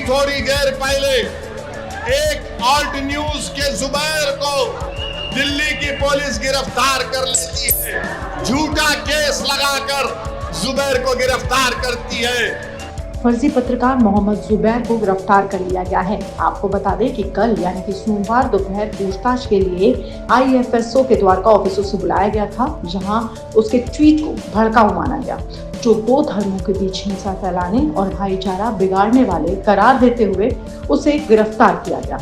थोड़ी देर पहले एक ऑल्ट न्यूज के जुबैर को दिल्ली की पुलिस गिरफ्तार कर लेती है, झूठा केस लगाकर जुबैर को गिरफ्तार करती है। फर्जी पत्रकार मोहम्मद जुबैर को गिरफ्तार कर लिया गया है। आपको बता दें कि कल यानी कि सोमवार दोपहर पूछताछ के लिए IFSO के द्वारका ऑफिसों से बुलाया गया था, जहां उसके ट्वीट को भड़काऊ माना गया, जो दो धर्मों के बीच हिंसा फैलाने और भाईचारा बिगाड़ने वाले करार देते हुए उसे गिरफ्तार किया गया।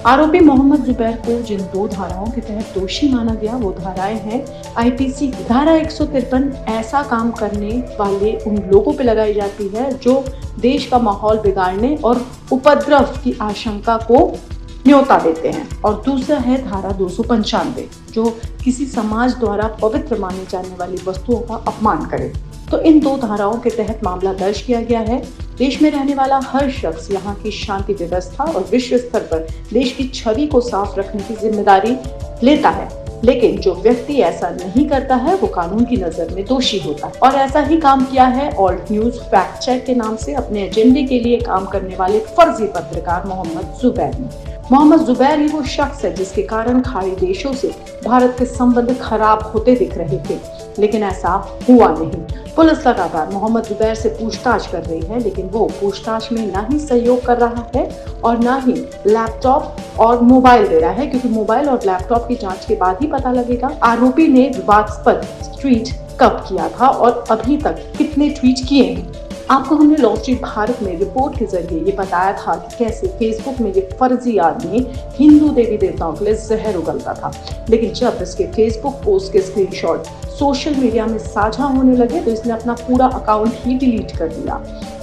आरोपी मोहम्मद जुबैर को जिन दो धाराओं के तहत दोषी माना गया वो धाराएं हैं IPC की धारा 153 ऐसा काम करने वाले उन लोगों पर लगाई जाती है जो देश का माहौल बिगाड़ने और उपद्रव की आशंका को न्योता देते हैं, और दूसरा है धारा 295 जो किसी समाज द्वारा पवित्र मानी जाने वाली वस्तुओं का अपमान करे। तो इन दो धाराओं के तहत मामला दर्ज किया गया है। देश में रहने वाला हर शख्स यहाँ की शांति व्यवस्था और विश्व स्तर पर देश की छवि को साफ रखने की जिम्मेदारी लेता है, लेकिन जो व्यक्ति ऐसा नहीं करता है वो कानून की नजर में दोषी होता है। और ऐसा ही काम किया है ऑल्ट न्यूज फैक्ट चेक के नाम से अपने एजेंडे के लिए काम करने वाले फर्जी पत्रकार मोहम्मद जुबैर ने। मोहम्मद जुबैर ही वो शख्स है जिसके कारण खाड़ी देशों से भारत के संबंध खराब होते दिख रहे थे, लेकिन ऐसा हुआ नहीं। पुलिस लगातार मोहम्मद जुबैर से पूछताछ कर रही है, लेकिन वो पूछताछ में ना ही सहयोग कर रहा है और ना ही लैपटॉप और मोबाइल दे रहा है, क्योंकि मोबाइल और लैपटॉप की जांच के बाद ही पता लगेगा आरोपी ने विवादास्पद ट्वीट कब किया था और अभी तक कितने ट्वीट किए हैं। आपको हमने लॉ स्ट्रीट भारत में रिपोर्ट के जरिए ये बताया था कि कैसे फेसबुक में ये फर्जी आदमी हिंदू देवी देवताओं के लिए जहर उगलता था, लेकिन जब इसके फेसबुक पोस्ट के स्क्रीनशॉट सोशल मीडिया में साझा होने लगे तो इसने अपना पूरा अकाउंट ही डिलीट कर दिया।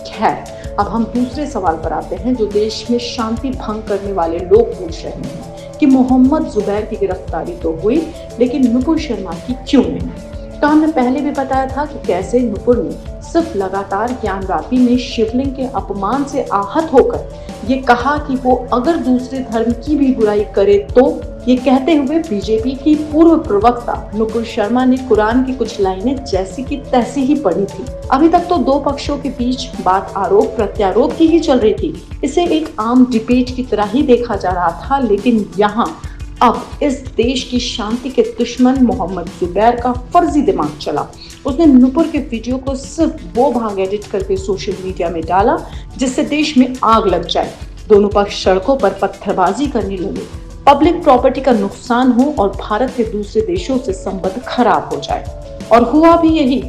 खैर, अब हम दूसरे सवाल पर आते हैं जो देश में शांति भंग करने वाले लोग पूछ रहे हैं कि मोहम्मद जुबैर की गिरफ्तारी तो हुई, लेकिन नुपुर शर्मा की क्यों नहीं। तो हमने पहले भी बताया था कि कैसे नुपुर ने सिर्फ लगातार ज्ञानवापी में शिवलिंग के अपमान से आहत होकर ये कहा कि वो अगर दूसरे धर्म की भी बुराई करे तो, ये कहते हुए बीजेपी की पूर्व प्रवक्ता नुपुर शर्मा ने कुरान की कुछ लाइनें जैसी की तैसी ही पढ़ी थी। अभी तक तो दो पक्षों के बीच बात आरोप प्रत्यारोप की ही चल रही थी, इसे एक आम डिबेट की तरह ही देखा जा रहा था, लेकिन यहाँ अब इस देश की शांति के दुश्मन मोहम्मद जुबैर का फर्जी दिमाग चला। उसने नुपुर के वीडियो को सिर्फ वो भाग एडिट करके सोशल मीडिया में डाला जिससे देश में आग लग जाए, दोनों पक्ष सड़कों पर पत्थरबाजी करने लगे, पब्लिक प्रॉपर्टी का नुकसान हो और भारत के दूसरे देशों से संबंध खराब हो जाए, और हुआ भी यही।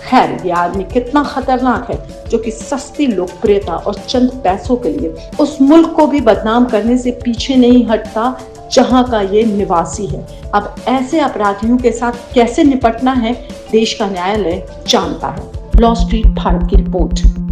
खैर, ये आदमी कितना खतरनाक है जो कि सस्ती लोकप्रियता और चंद पैसों के लिए उस मुल्क को भी बदनाम करने से पीछे नहीं हटता जहां का ये निवासी है। अब ऐसे अपराधियों के साथ कैसे निपटना है देश का न्यायालय जानता है। लॉ स्ट्रीट भारत की रिपोर्ट।